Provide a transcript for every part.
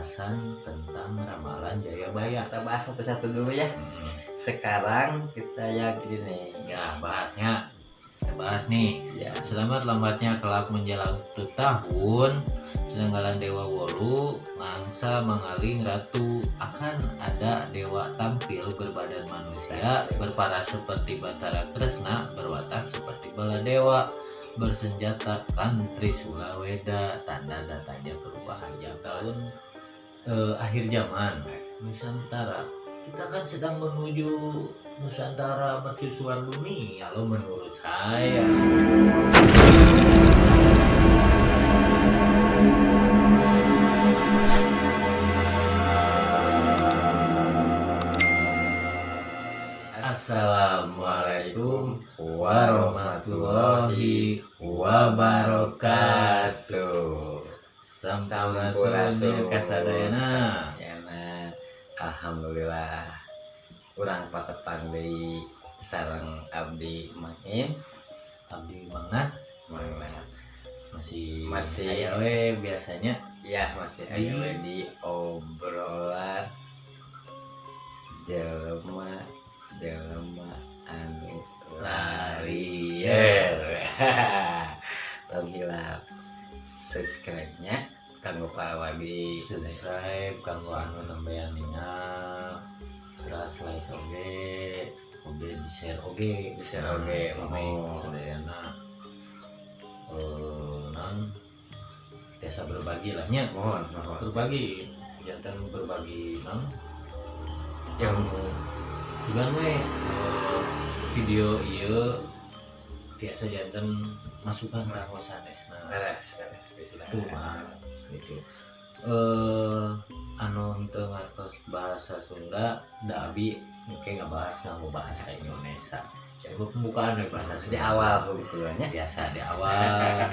pembahasan tentang ramalan Jayabaya. Kita bahas satu-satu dulu ya. Sekarang kita yang gini. Ya, bahasnya kita bahas nih. Ya. Selamat lambatnya kelak menjelang tahun, sedanggalan Dewa Wolu ngangsa mengaling ratu, akan ada dewa tampil berbadan manusia, berparas seperti Batara Kresna, berwatak seperti Baladewa, bersenjata kan Trisula Weda. Tanda datanya perubahan jam tahun akhir zaman Nusantara. Kita kan sedang menuju Nusantara mercusuar dunia loh menurut saya. Assalamualaikum warahmatullahi wabarakatuh. Sampurasun kasadayana. Alhamdulillah urang patepang deui sareng abdi main Abdi mangat mangat masih Masih. aya we biasanya ya masih Di- aya we di obrolan jelema anu larier. Tong hilap subscribe-nya kanggo para wadi subscribe kanggo anu nembean ningal terus like oge di share oge oh. sadayana non biasa berbagi lah nya mohon berbagi jantan berbagi non yang sugan we video ieu biasa jantan masukan kanggo sanesna beres itu mah gitu. Anu teu ngartos bahasa Sunda da abi mungkin ngebahas nganggo bahasa Indonesia. Coba pembukaan we bahasa di Sunda. awal kebetulannya Biasa di awal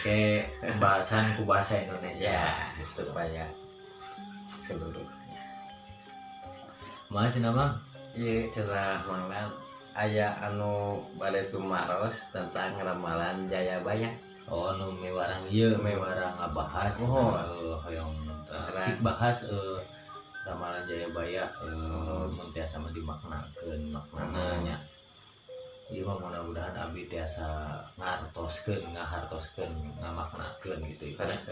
oke pembahasan ku bahasa Indonesia ya supaya seluruhnya masih nama iya cenah manglang aya anu bade tumaros tentang ramalan Jayabaya. oh nu mewarang ieu mewarang ngabahas Oh. hoyong cik bahas ramalan Jayabaya mun tiasa mah dimaknakeun maknanya. Ieu mah mudah-mudahan abdi tiasa ngahartoskeun ngamaknakeun gitu Beres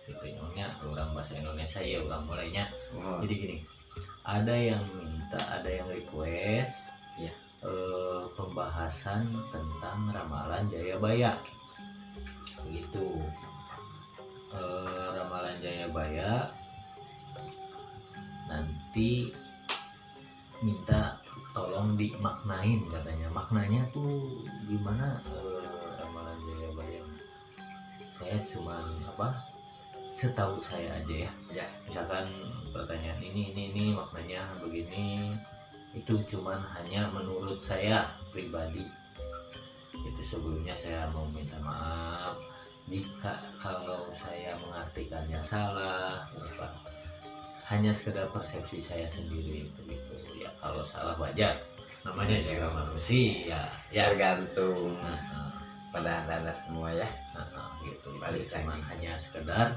gitu nya urang bahasa Indonesia ya urang mulainya. oh. Jadi gini, ada yang minta, ada yang request Ya. Pembahasan tentang ramalan Jayabaya begitu. Ramalan Jayabaya nanti minta tolong dimaknain katanya, maknanya tuh gimana ramalan Jayabaya. Saya cuman setahu saya aja ya, Ya. misalkan pertanyaan ini maknanya begini, itu cuman hanya menurut saya pribadi. Itu sebelumnya saya mau minta maaf jika kalau saya mengartikannya salah, hanya sekedar persepsi saya sendiri begitu ya. Kalau salah wajar, namanya juga manusia ya. Tergantung Nah, pada anda semua ya. gitu. Balik Jadi cuman lagi. hanya sekedar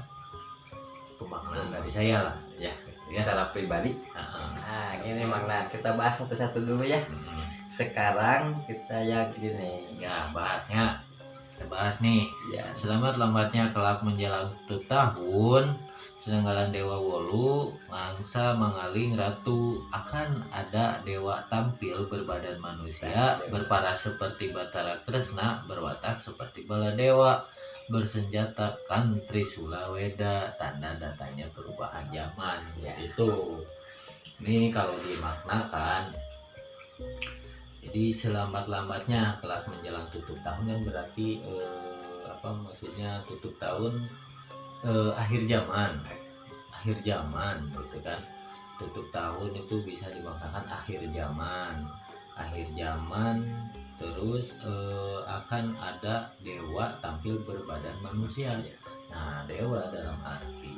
pemaknaan dari saya lah Ya, ya. secara pribadi. Nah, gini makna kita bahas satu-satu dulu ya. Sekarang kita yang gini. Ya, bahasnya kita bahas nih. Ya, Selamat lambatnya kelak menjelang tahun, sedanggalan Dewa Wolu ngangsa mengaling ratu, akan ada dewa tampil berbadan manusia, berparas seperti Batara Kresna, berwatak seperti Baladewa, bersenjata kan Trisula Weda. Tanda datanya perubahan zaman ya. Itu ini kalau dimaknakan, jadi selambat-lambatnya kelak menjelang tutup tahun kan berarti maksudnya tutup tahun akhir zaman gitu kan. Tutup tahun itu bisa dimaknakan akhir zaman terus akan ada dewa tampil berbadan manusia. Nah, dewa dalam arti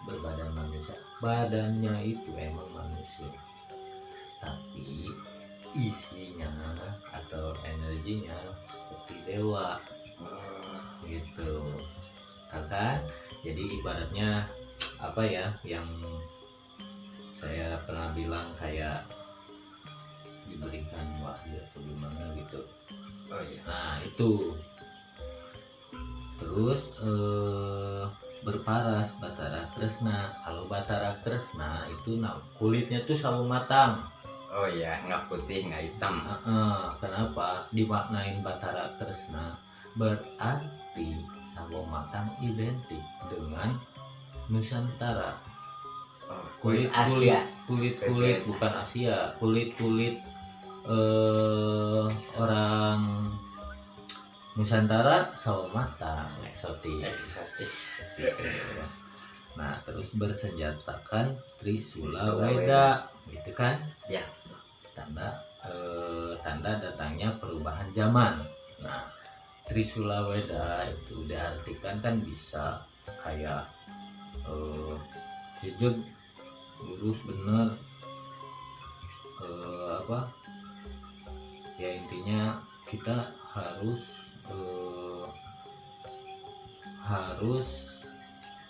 berbadan manusia, badannya itu emang manusia tapi isinya atau energinya seperti dewa gitu kan. Jadi ibaratnya apa ya yang saya pernah bilang kayak diberikan wahyu atau gimana gitu. Oh iya. Nah itu terus berparas Batara Kresna. Kalau Batara Kresna itu kulitnya tuh sawo matang. Oh iya, nggak putih nggak hitam. Kenapa dimaknain Batara Kresna? Berarti sawo matang identik dengan Nusantara. Kulit Asia. Kulit Kulit. bukan Asia, kulit orang Nusantara sawo matang eksotis. Nah terus bersenjatakan Trisula Weda gitu kan Ya. tanda datangnya perubahan zaman. Nah Trisula Weda itu diartikan kan bisa kayak jujur lurus bener ya intinya kita harus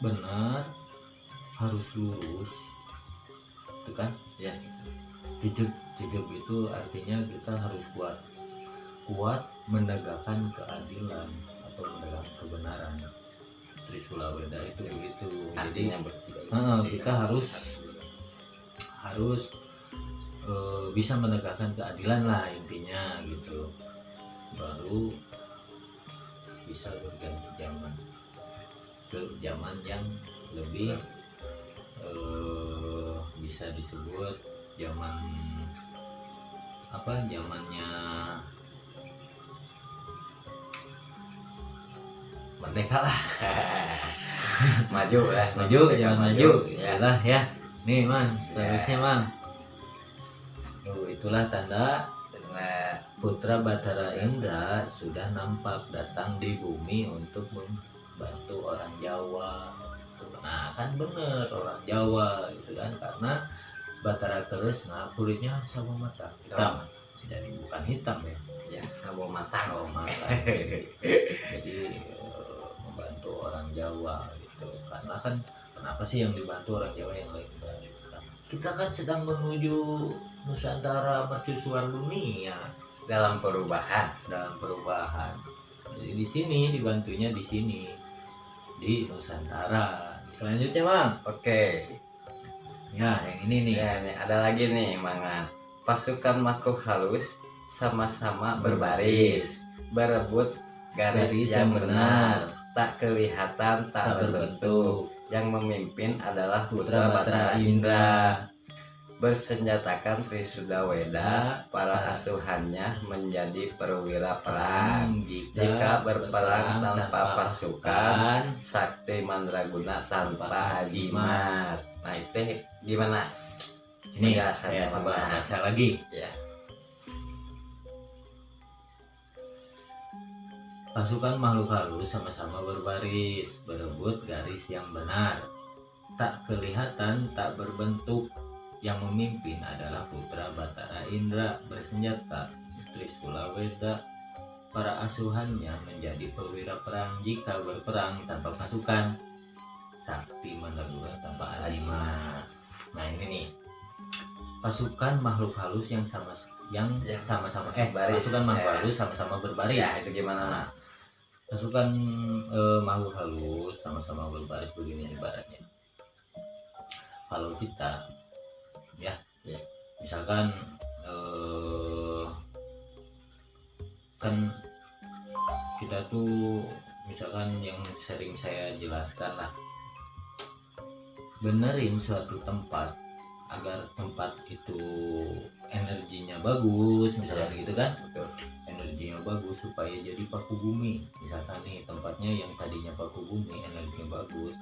benar, harus lurus itu kan Ya. jujur itu artinya kita harus kuat menegakkan keadilan atau menegakkan kebenaran. Trisula Weda itu begitu. Artinya Jadi bersih. kita harus bisa menegakkan keadilan lah intinya gitu, baru bisa berganti zaman ke zaman yang lebih bisa disebut zaman apa, zamannya merdeka lah. Maju lah. Maju, jangan maju Ya. lah ya. Nih man, seterusnya man. Itulah tanda Nah, putra Batara Indra sudah nampak datang di bumi untuk membantu orang Jawa. Nah kan bener orang Jawa gitu kan, karena Batara Kresna kulitnya sawo matang hitam, jadi bukan hitam ya, ya sawo matang. sawo matang. Jadi membantu orang Jawa gitu. Karena kan kenapa sih yang dibantu orang Jawa yang lain enggak? Kita kan sedang menuju Nusantara mercusuar dunia Dalam perubahan. Jadi di sini dibantunya di sini di Nusantara. Selanjutnya Bang, Oke. ya yang ini nih. Ya, nih ada lagi nih Mangan. Pasukan makhluk halus sama-sama berbaris, berebut garis yang benar, tak kelihatan, tak berbentuk. Yang memimpin adalah putra Batara Indra. Bersenjatakan Trisula Weda, para asuhannya menjadi perwira perang. Jika berperang tanpa pasukan, Sakti Mandraguna tanpa ajimat. Nah itu gimana? Ini Penjelasannya, saya coba Bang. baca lagi. Ya. Pasukan makhluk halus sama-sama berbaris, berebut garis yang benar, tak kelihatan, tak berbentuk. Yang memimpin adalah putra Batara Indra, bersenjata Trisula Weda. Para asuhannya menjadi perwira perang jika berperang tanpa pasukan. Sakti Mandraguna tanpa ajimat. Nah ini nih, pasukan makhluk halus yang sama-sama baris. pasukan makhluk halus sama-sama berbaris. Ya itu gimana Nah, Mak? pasukan makhluk halus sama-sama berbaris begini ibaratnya. Kalau kita ya misalkan kan kita tuh misalkan yang sering saya jelaskan lah, benerin suatu tempat agar tempat itu energinya bagus misalkan gitu kan, Betul. energinya bagus supaya jadi paku bumi. Misalkan nih tempatnya yang tadinya paku bumi energinya bagus,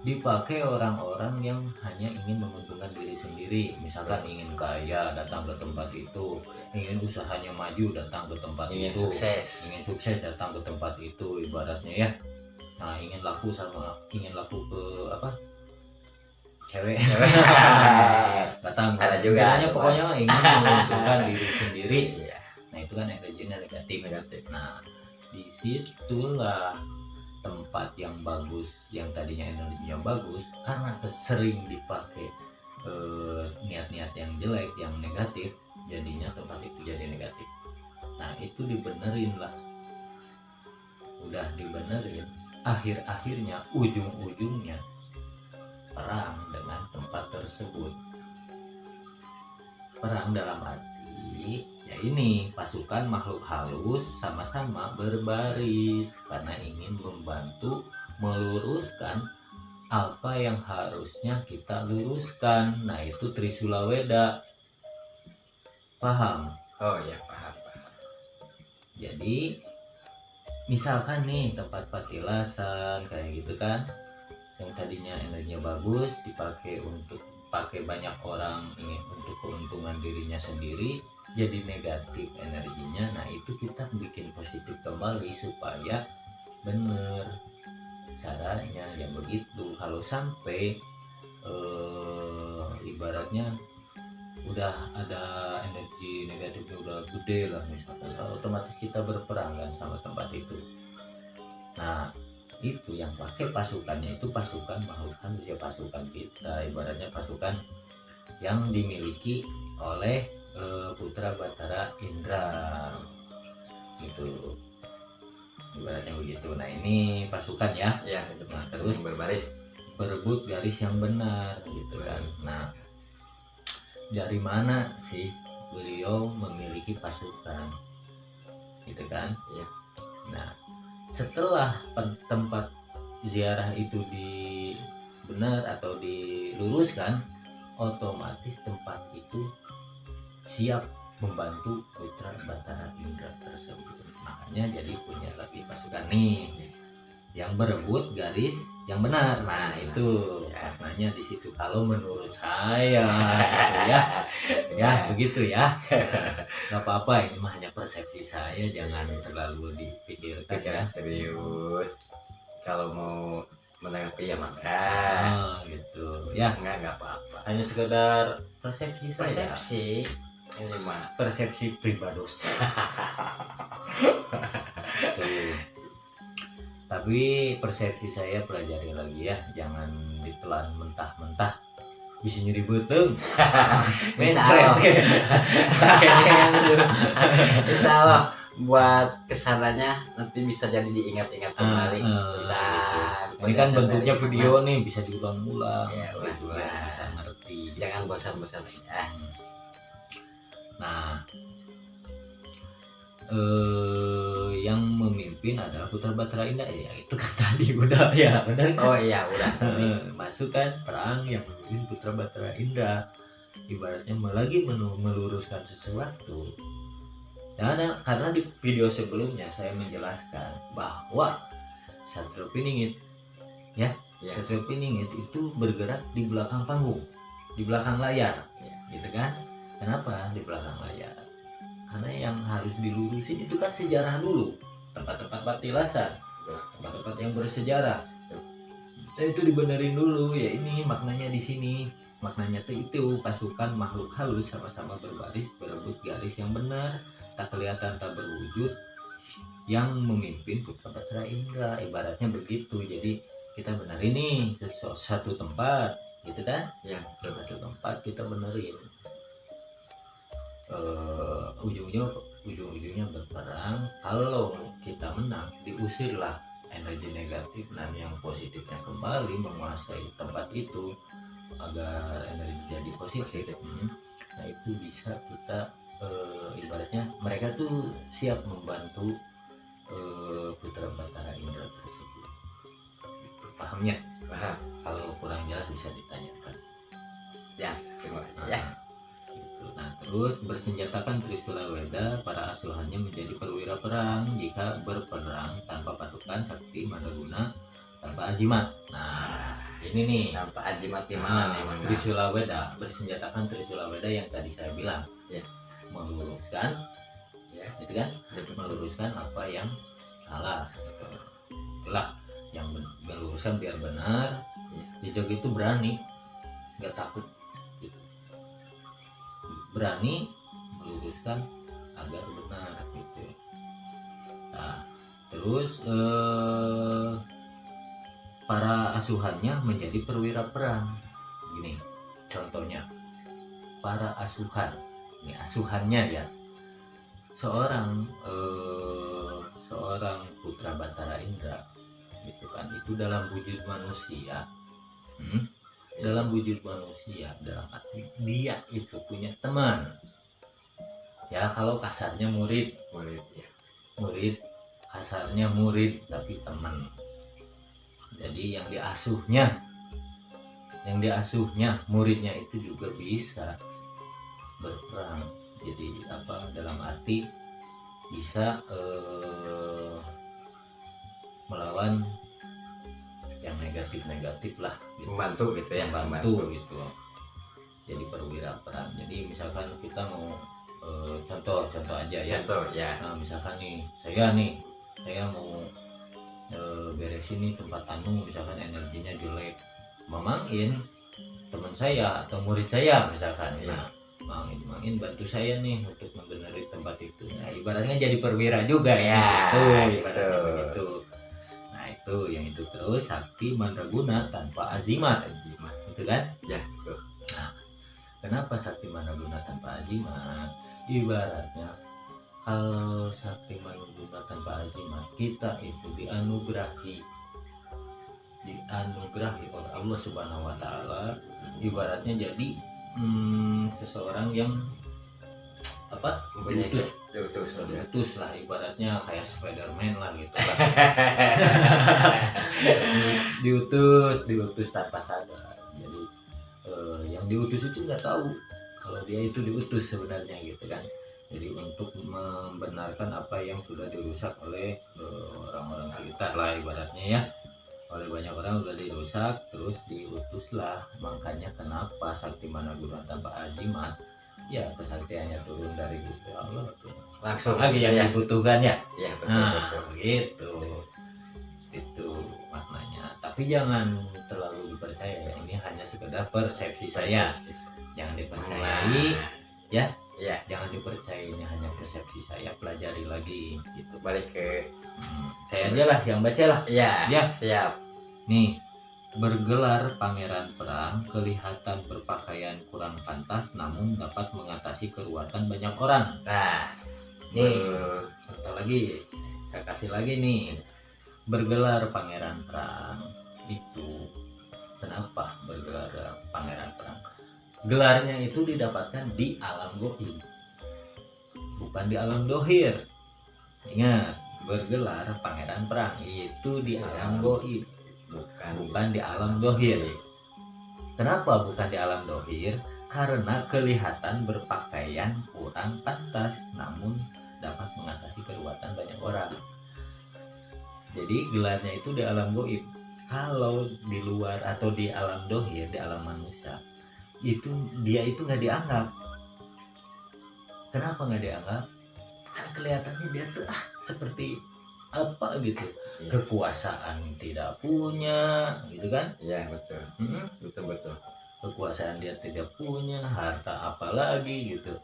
dipakai orang-orang yang hanya ingin menguntungkan diri sendiri. Misalkan ingin kaya datang ke tempat itu, ingin usahanya maju datang ke tempat Ingin itu, sukses. ingin sukses datang ke tempat itu ibaratnya ya. Nah ingin laku ke apa, cewek datang Ada juga. pokoknya mah ingin menguntungkan diri sendiri. Iya. Nah itu kan energinya negatif. Negatif. Nah disitulah tempat yang bagus, yang tadinya energinya bagus, karena sering dipakai niat-niat yang jelek, yang negatif, jadinya tempat itu jadi negatif. Nah itu dibenerin lah, udah dibenerin, akhir-akhirnya ujung-ujungnya perang dengan tempat tersebut. Perang dalam arti ya ini pasukan makhluk halus sama-sama berbaris karena ingin membantu meluruskan apa yang harusnya kita luruskan. Nah itu Trisula Weda, paham? Oh ya, paham. Jadi misalkan nih tempat patilasan kayak gitu kan, yang tadinya energinya bagus dipakai untuk pakai banyak orang ingin untuk keuntungan dirinya sendiri, jadi negatif energinya. Nah itu kita bikin positif kembali supaya bener caranya ya begitu. Kalau sampai ibaratnya udah ada energi negatifnya udah gede lah misalkan, otomatis kita berperang kan sama tempat itu. Nah itu yang pakai pasukannya itu pasukan makhluk halus ya, pasukan kita, ibaratnya pasukan yang dimiliki oleh putra Batara Indra gitu, ibaratnya begitu. Nah ini pasukan ya, Ya itu nah terus berbaris, berebut garis yang benar gitu kan. Nah dari mana sih beliau memiliki pasukan gitu kan? Iya. Nah setelah tempat ziarah itu benar atau diluruskan, otomatis tempat itu siap membantu putra Batara Indra tersebut. Makanya jadi punya lagi pasukan nih yang berebut garis yang benar. Nah itu maknanya di situ kalau menurut saya gitu ya. Ya begitu ya. Gak apa-apa, ini mah hanya persepsi saya, jangan terlalu dipikirkan ya. Serius. Kalau mau menanggapi ya maka gitu ya, nggak apa-apa. hanya sekedar persepsi saya. Persepsi ini mah persepsi pribados. Tapi persepsi saya pelajari lagi ya, jangan ditelan mentah-mentah, bisa nyeri beteng. Insya Allah buat kesananya nanti bisa jadi diingat-ingat kembali. Ini kan bentuknya video nih, bisa diulang-ulang ya, biar bisa ngerti. Jangan bosan-bosan ya. Nah yang memimpin adalah putra Batara Indah ya, itu kan tadi udah ya, benar kan? Oh iya udah. Masuk kan perang yang memimpin putra Batara Indah, ibaratnya lagi meluruskan sesuatu. Karena di video sebelumnya saya menjelaskan bahwa Satrio Piningit ya, Satrio Piningit itu bergerak di belakang panggung, di belakang layar gitu kan. Kenapa di belakang layar? Karena yang harus dilurusin itu kan sejarah dulu, tempat-tempat patilasan, tempat-tempat yang bersejarah. Dan itu dibenerin dulu ya, ini maknanya di sini. Maknanya itu pasukan makhluk halus sama-sama berbaris berebut garis yang benar, tak kelihatan tak berwujud, yang memimpin putra Batara Indra, ibaratnya begitu. Jadi kita benerin nih satu tempat gitu kan ya, satu tempat kita benerin. Ujung-ujungnya berperang. Kalau kita menang, diusirlah energi negatif dan yang positifnya kembali menguasai tempat itu agar energi jadi positif. Nah itu bisa kita ibaratnya mereka tuh siap membantu putra Batara Indra tersebut. Pahamnya? Paham. Kalau kurang jelas bisa ditanyakan ya. Nah terus bersenjatakan Trisula Weda, para asuhannya menjadi perwira perang jika berperang tanpa pasukan sakti mandraguna, tanpa azimat. Nah ini nih tanpa azimat gimana nih Trisula Weda, bersenjatakan Trisula Weda yang tadi saya bilang ya, meluruskan ya gitu kan, meluruskan apa yang salah gitu. Itulah yang meluruskan biar benar ya. Jejak itu berani, nggak takut gitu. Berani meluruskan agar benar gitu. Nah Terus para asuhannya menjadi perwira perang. Gini contohnya, para asuhan, ini asuhannya ya, seorang putra Batara Indra gitu kan, itu dalam wujud manusia, dalam wujud manusia, dalam arti dia itu punya teman ya, kalau kasarnya murid ya, murid, kasarnya murid tapi teman. Jadi yang diasuhnya muridnya itu juga bisa berperang. Jadi dalam arti bisa melawan yang negatif lah gitu. Membantu gitu ya, membantu gitu. Jadi perwira perang. Jadi misalkan kita mau contoh aja ya. Contoh ya. Nah, misalkan nih saya mau beresin nih tempat misalkan energinya jelek, mamangin teman saya atau murid saya misalkan. Nah, mangin bantu saya nih untuk membenerin tempat itu. Nah, ibaratnya jadi perwira juga ya, gitu, ibaratnya begitu. Nah, itu yang itu. Terus sakti mandraguna tanpa azimat, gitu kan? Ya, betul. Nah, kenapa sakti mandraguna tanpa azimat? Ibaratnya kalau sakti mandraguna tanpa azimat, kita itu dianugerahi oleh Allah Subhanahu wa taala. Ibaratnya jadi seseorang yang diutus lah, ibaratnya kayak Spiderman lah gitu lah. diutus tanpa sadar. Jadi yang diutus itu nggak tahu kalau dia itu diutus sebenarnya gitu kan. Jadi untuk membenarkan apa yang sudah dirusak oleh orang-orang sekitar lah ibaratnya ya, oleh banyak orang sudah dirusak, terus diutuslah. Makanya kenapa sakti mandraguna tanpa azimat, ya kesaktiannya turun dari Gusti Allah tuh. Langsung lagi yang dibutuhkan ya. Ya betul, Nah betul. gitu, itu maknanya. Tapi jangan terlalu dipercaya ya, ini hanya sekedar persepsi saya, jangan dipercayai ya. Ya, jangan dipercaya, ini hanya persepsi saya, pelajari lagi gitu. Balik ke saya aja lah yang baca lah ya. Ya, siap. Nih, bergelar pangeran perang, kelihatan berpakaian kurang pantas namun dapat mengatasi keruatan banyak orang. Nah, nih contoh lagi, saya kasih lagi nih. Bergelar pangeran perang itu, kenapa bergelar pangeran perang? Gelarnya itu didapatkan di alam goib, bukan di alam dohir. Ingat, bergelar pangeran perang itu di alam goib, bukan di alam dohir. Kenapa bukan di alam dohir? Karena kelihatan berpakaian kurang pantas namun dapat mengatasi keruatan banyak orang. Jadi gelarnya itu di alam goib. Kalau di luar atau di alam dohir, di alam manusia, itu dia itu nggak dianggap. Kenapa nggak dianggap? Kan kelihatannya dia tuh seperti apa gitu, kekuasaan tidak punya gitu kan. Ya betul. Betul. Kekuasaan dia tidak punya, harta apalagi gitu.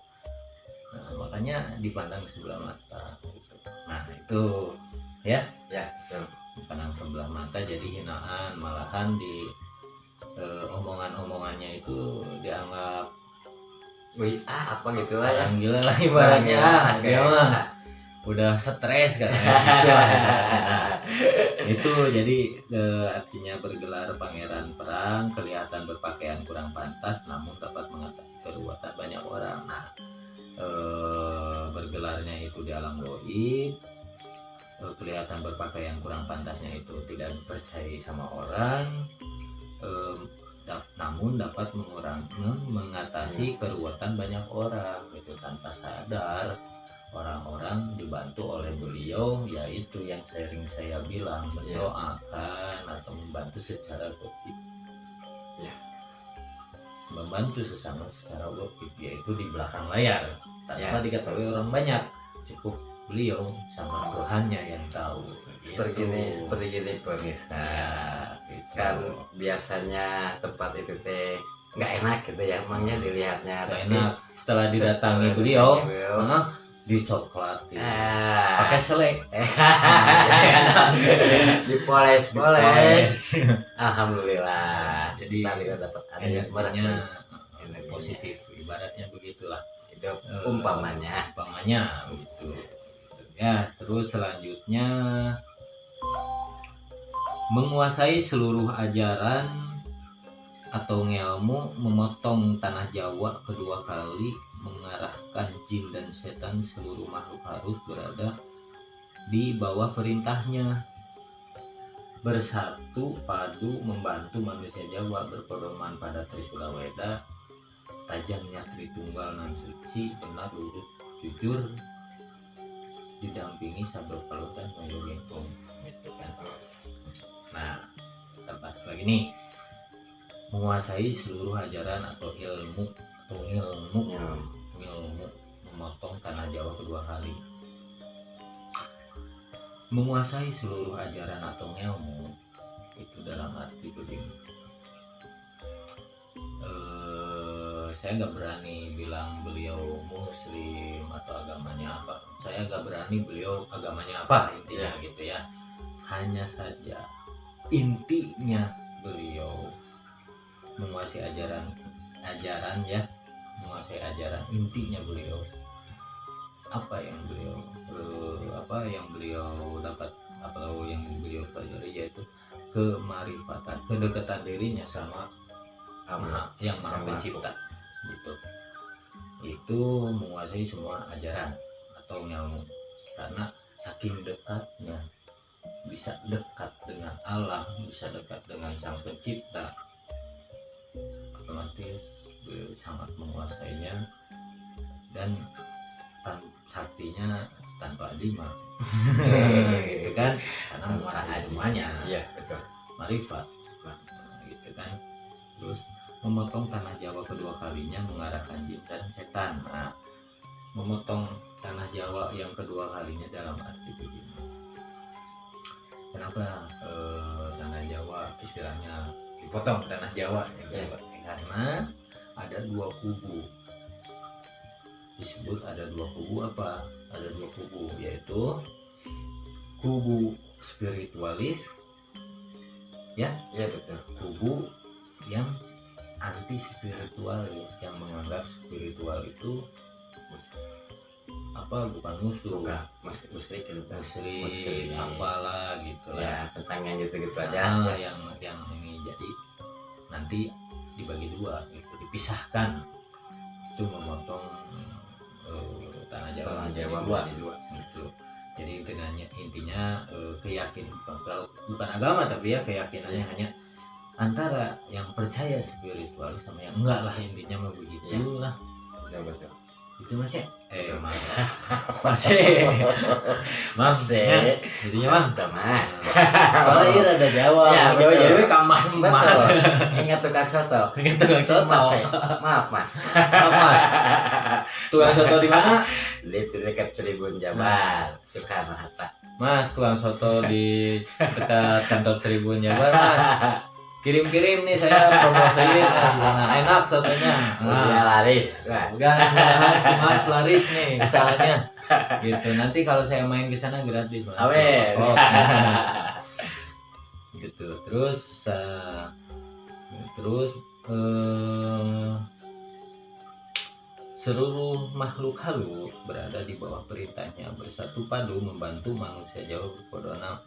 Nah, makanya dipandang sebelah mata gitu. Nah itu ya betul. Dipandang sebelah mata jadi hinaan, malahan di omongannya itu dianggap apa gitu lah ya, gila lah ibaratnya. Dia mah udah stres kan gitu. Itu jadi artinya bergelar pangeran perang, kelihatan berpakaian kurang pantas namun dapat mengatasi keruatan banyak orang. Nah, bergelarnya itu di alam goib, kelihatan berpakaian kurang pantasnya itu tidak dipercayai sama orang, namun dapat mengatasi keruatan banyak orang itu tanpa sadar. Orang-orang dibantu oleh beliau, yaitu yang sering saya bilang, mendoakan atau membantu secara goib, membantu sesama secara goib, yaitu di belakang layar tanpa diketahui orang banyak, cukup beliau sama Tuhannya yang tahu. Seperti gini pemirsa, gitu. Kan biasanya tempat itu teh nggak enak gitu ya, emangnya dilihatnya nggak enak. Setelah didatangi beliau dicoklat ya. Ah. Pakai selek Dipoles. dipoles. Alhamdulillah. Jadi Tadi dapat ada yang energinya Energinya. positif, ibaratnya begitulah. itu umpamanya. Gitu ya. Terus selanjutnya menguasai seluruh ajaran atau ngelmu, memotong tanah Jawa kedua kali, mengarahkan jin dan setan, seluruh makhluk harus berada di bawah perintahnya, bersatu padu membantu manusia Jawa, berpedoman pada Trisula Weda, tajamnya Tritunggal nan suci, benar lurus jujur, didampingi sabda palutan mayogengkong gitu kan. Nah, kita bahas lagi nih, menguasai seluruh ajaran atau ilmu, memotong tanah Jawa kedua kali. Menguasai seluruh ajaran atau ilmu itu dalam arti begini, saya nggak berani bilang beliau muslim atau agamanya apa, saya nggak berani beliau agamanya apa, intinya gitu ya. Hanya saja intinya beliau menguasai ajaran ya, menguasai ajaran. Intinya beliau apa yang beliau dapat, atau yang beliau pelajari, yaitu kemarifatan, kedekatan dirinya sama yang maha pencipta gitu. Itu menguasai semua ajaran atau ilmu, karena saking dekatnya, bisa dekat dengan Allah, bisa dekat dengan sang pencipta, otomatis beliau sangat menguasainya, dan saktinya tanpa lima gitu kan, karena menguasai semuanya. Iya, betul. Marifat gitu kan. Terus memotong tanah Jawa kedua kalinya, mengarahkan jin dan setan. Nah, memotong tanah Jawa yang kedua kalinya dalam arti begini, kenapa tanah Jawa istilahnya dipotong tanah Jawa ya, karena ada dua kubu. Disebut ada dua kubu apa? Ada dua kubu, yaitu kubu spiritualis ya, betul. kubu yang anti spiritualis, yang menganggap spiritual itu apa, bukan musuh, musrik apalah gitu lah ya, tentang yang gitu aja. Yang ini jadi nanti dibagi dua gitu, dipisahkan. Itu memotong tanah Jawa menjadi dua gitu. Jadi intinya keyakinan, kalau bukan agama tapi ya keyakinannya hanya antara yang percaya spiritual sama yang enggak lah, intinya mah begitu lah. Ya, betul. Itu Mas ya? Mas ya. Jadinya mantap Mas. Soalnya ini ada Jawa. Ya, Jawa kamas Mas. Ingat tukang soto. Maaf Mas. Tukang soto di mana? Di dekat Tribun Jabar, Soekarno Hatta. Mas, tukang soto di dekat kantor Tribun Jabar Mas. Kirim-kirim nih, saya promosiin di sana. Enak sotonya. Udah laris. Mudah-mudahan si Mas laris nih usahanya. Gitu. Nanti kalau saya main ke sana gratis Mas. Amin. Oh, gitu. Terus seluruh makhluk halus berada di bawah perintahnya, bersatu padu membantu manusia Jawa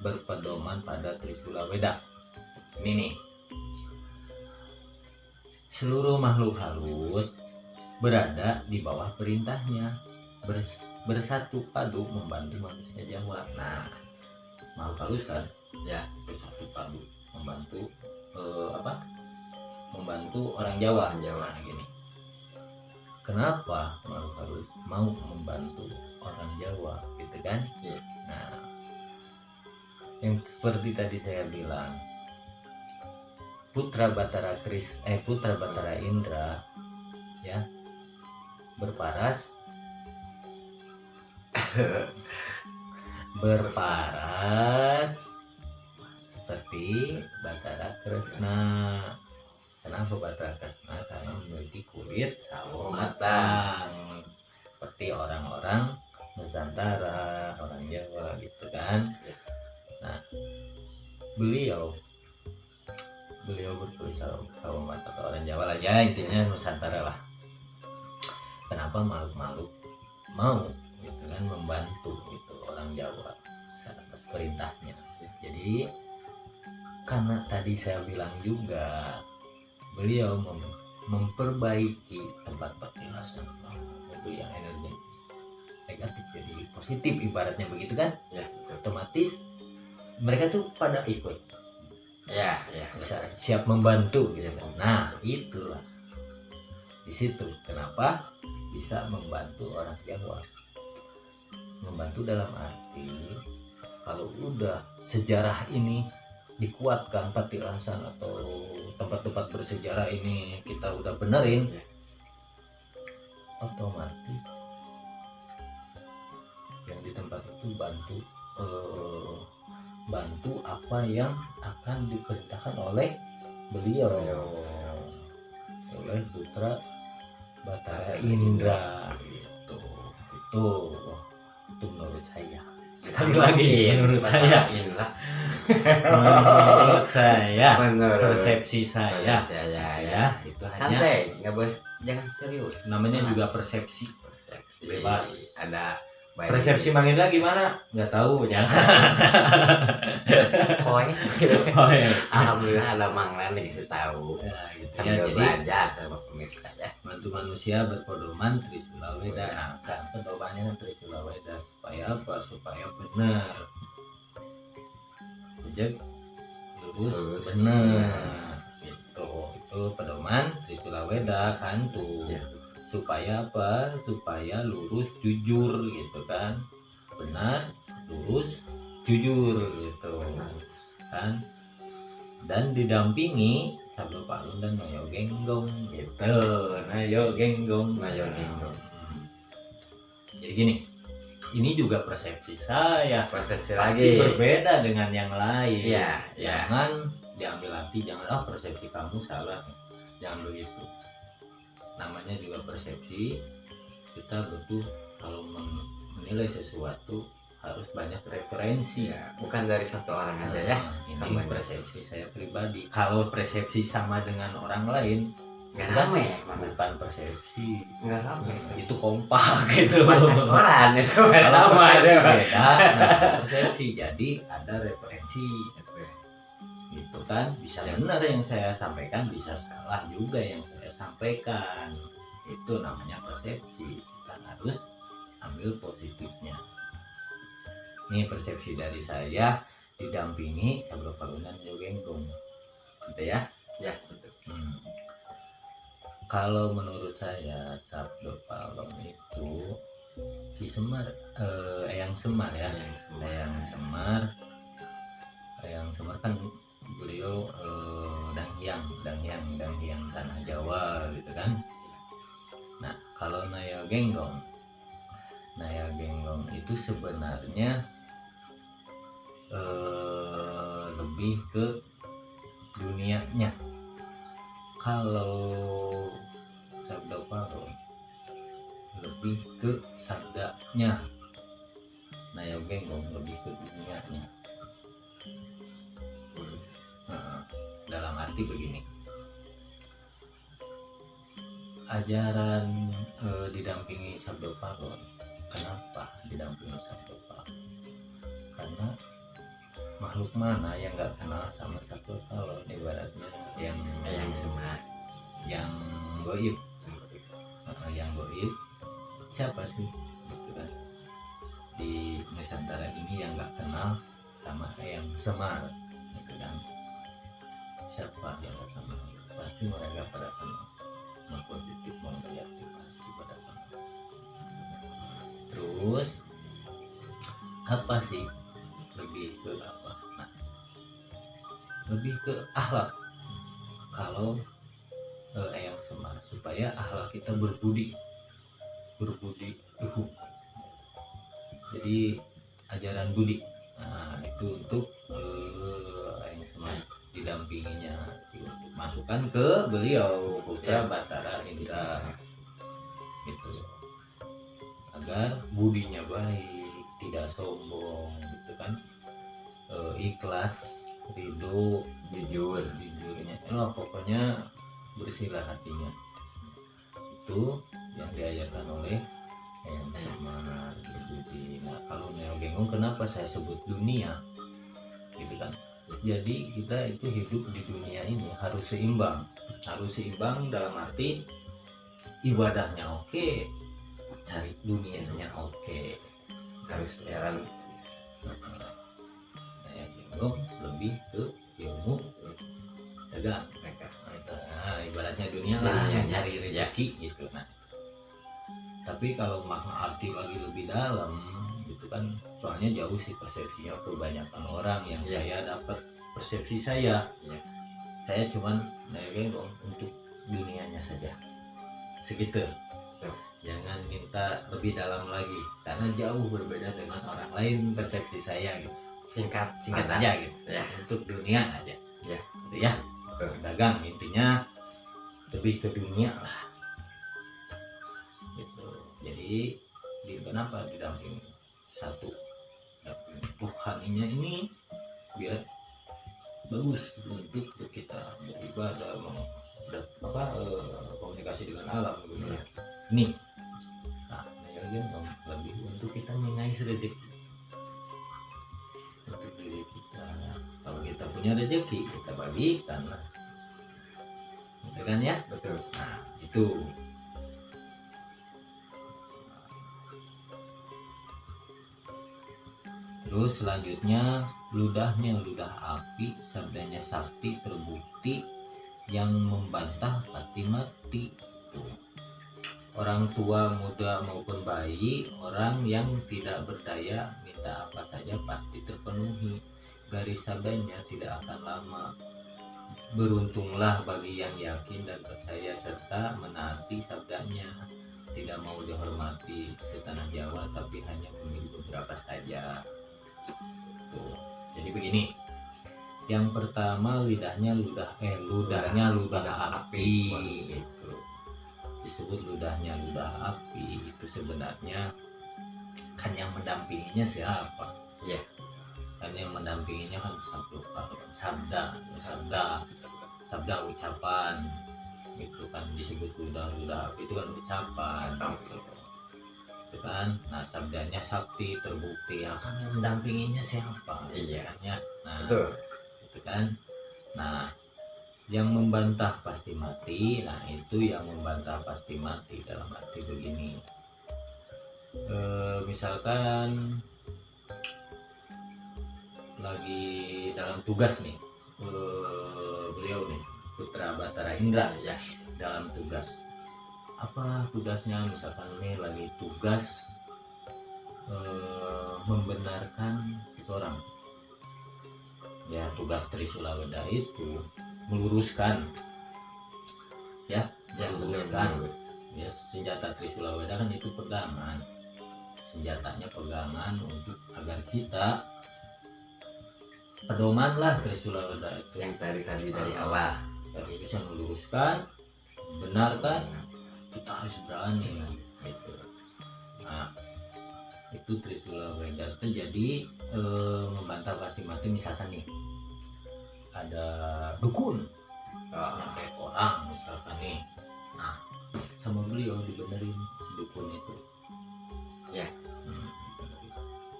berpedoman pada Trisula Weda. Ini nih, seluruh makhluk halus berada di bawah perintahnya, bersatu padu membantu manusia Jawa. Nah, makhluk halus kan ya, bersatu padu membantu membantu orang Jawa. Nah, gini, kenapa makhluk halus mau membantu orang Jawa gitu kan? Nah, yang seperti tadi saya bilang, Putra Batara Indra ya, berparas seperti Batara Kresna. Kenapa Batara Kresna? Karena memiliki kulit sawo matang seperti orang-orang Nusantara, orang Jawa gitu kan. Nah, beliau bertulis Sawomat atau orang Jawa lah ya, intinya Nusantara lah. Kenapa makhluk-makhluk mau gitu kan membantu gitu orang Jawa atas perintahnya. Jadi karena tadi saya bilang juga beliau memperbaiki tempat petilasan itu yang energi negatif jadi positif ibaratnya begitu kan ya, otomatis mereka tuh pada ikut ya bisa siap membantu gitu kan. Nah itulah di situ kenapa bisa membantu orang Jawa, membantu dalam arti kalau udah sejarah ini dikuatkan, petilasan atau tempat-tempat bersejarah ini kita udah benerin, otomatis yang di tempat itu bantu apa yang akan diperintahkan oleh beliau, oleh Putra Batara Indra gitu. Itu menurut saya. Sekali lagi menurut saya. Menurut saya, persepsi saya ya itu hanya santai, nggak bos, jangan serius. namanya juga persepsi bebas. Ada persepsi Manginda gimana nggak tahu ya. pokoknya Oh, ya. alhamdulillah ada Manglan dikasih tahu Ya, gitu ya. sambil Jadi belajar sama pemirsa ya. bantu manusia berpedoman Trisula Weda. Nah, kan pedomannya Trisula Weda supaya apa? Supaya benar. Sejak lurus benar. Itu pedoman Trisula Weda kan tuh. Ya. Supaya apa? Supaya lurus jujur gitu kan. Benar, lurus, jujur gitu. Kan? Dan didampingi Sabdo Palun dan Noyo Genggong gitu. Noyo Genggong. Jadi gini, ini juga persepsi saya. Persepsi Pasti lagi berbeda dengan yang lain. ya Jangan diambil arti, jangan persepsi kamu salah. Jangan begitu. Namanya juga persepsi. Kita butuh kalau menilai sesuatu harus banyak referensi. ya, bukan dari satu orang aja ya. Ini persepsi saya pribadi. Kalau persepsi sama dengan orang lain, Nggak itu kan rame, bukan persepsi, nggak rame. itu kompak gitu. Baca koran itu nggak Kalau sama persepsi aja. beda, nah, persepsi jadi ada referensi, gitu kan. Bisa benar yang saya sampaikan, bisa salah juga yang saya sampaikan. Itu namanya persepsi. Kita harus ambil positifnya. Ini persepsi dari saya didampingi Sabdo Palunan Jogenggong gitu ya. Ya betul. Kalau menurut saya Sabdo Palung itu Ki Semar, Eyang Semar ya. Eyang Semar kan beliau Danghyang tanah Jawa gitu kan. Nah kalau Naya Genggong itu sebenarnya lebih ke dunianya. Kalau Sabdo Palung lebih ke sabdanya, Naya Genggong lebih ke dunianya. Dalam arti begini, ajaran didampingi Sabdo Palung. Kenapa didampingi Sabdo Palung? Karena makhluk mana yang nggak kenal sama Sabdo Palung, ibaratnya yang Semar, yang goib, yang goib siapa sih gitu kan di Nusantara ini yang nggak kenal sama Eyang Semar gitu kan. Siapa yang nggak kenal? Pasti mereka pada kenal, mau positif mau negatif pasti pada kenal. Terus apa sih, lebih ke apa? Nah, lebih ke akhlak. Kalau Eyang Semar supaya akhlak kita berbudi luhur. Jadi ajaran budi. Nah, itu untuk Eyang Semar didampinginya masukkan ke beliau Putra Batara Indra gitu. agar budinya baik, tidak sombong gitu kan, ikhlas, ridho, jujurnya, pokoknya bersihlah hatinya. Itu yang diajarkan oleh Semar Budi. Nah, kalau Neo Genggong kenapa saya sebut dunia gitu kan, jadi kita itu hidup di dunia ini harus seimbang dalam arti ibadahnya oke, cari dunianya oke, harus jalan. Neo Genggong lebih ke ilmu dagang. Nah, ibaratnya dunia lah, cari rezeki gitu. Nah, tapi kalau makna arti lagi lebih dalam gitu kan, soalnya jauh sih persepsinya kebanyakan orang yang saya dapat persepsi saya cuman untuk dunianya saja segitu. Jangan minta lebih dalam lagi karena jauh berbeda dengan orang lain persepsi saya gitu. Singkat aja gitu ya, untuk dunia aja ya gitu ya. Dagang intinya lebih ke dunia lah gitu. Jadi kenapa didampingi satu Tuhannya ini biar bagus untuk kita beribadah, komunikasi dengan alam gitu ya. Ini nah yang lebih untuk kita mengais rezeki untuk diri kita. Kalau kita punya rezeki kita bagikan lah, gitu kan ya. Betul. Nah itu. Terus selanjutnya ludahnya ludah api, sabdanya sakti terbukti, yang membantah pasti mati. Orang tua, muda maupun bayi, orang yang tidak berdaya minta apa saja pasti terpenuhi. Garis sabdanya tidak akan lama. Beruntunglah bagi yang yakin dan percaya serta menaati sabdanya. Tidak mau dihormati setanah Jawa tapi hanya memilih beberapa saja. Tuh. Jadi begini, yang pertama ludahnya ludah api gitu. Disebut ludahnya ludah api itu sebenarnya kan yang mendampinginya siapa? Iya. Kan yang mendampinginya kan sabda ucapan itu kan disebut ludah api, itu kan ucapan gitu. Itu kan. Nah sabdanya sakti terbukti, ya kan yang mendampinginya siapa? Iya. Nah betul. Itu kan. Nah yang membantah pasti mati. Nah itu yang membantah pasti mati dalam arti begini, misalkan lagi dalam tugas nih, beliau nih Putra Batara Indra ya, dalam tugas apa tugasnya, misalkan nih lagi tugas membenarkan orang ya, tugas Trisula Weda itu meluruskan ya, meluruskan ya, senjata Trisula Weda kan itu pegangan, senjatanya pegangan untuk agar kita pedoman lah Trisula Weda itu yang tadi dari awal jadi bisa meluruskan, benarkan, kita harus berani gitu. Nah itu Trisula Weda itu jadi membantah pasti mati. Misalkan nih ada dukun kayak orang misalkan nih, nah sama beliau dibenerin si dukun itu ya,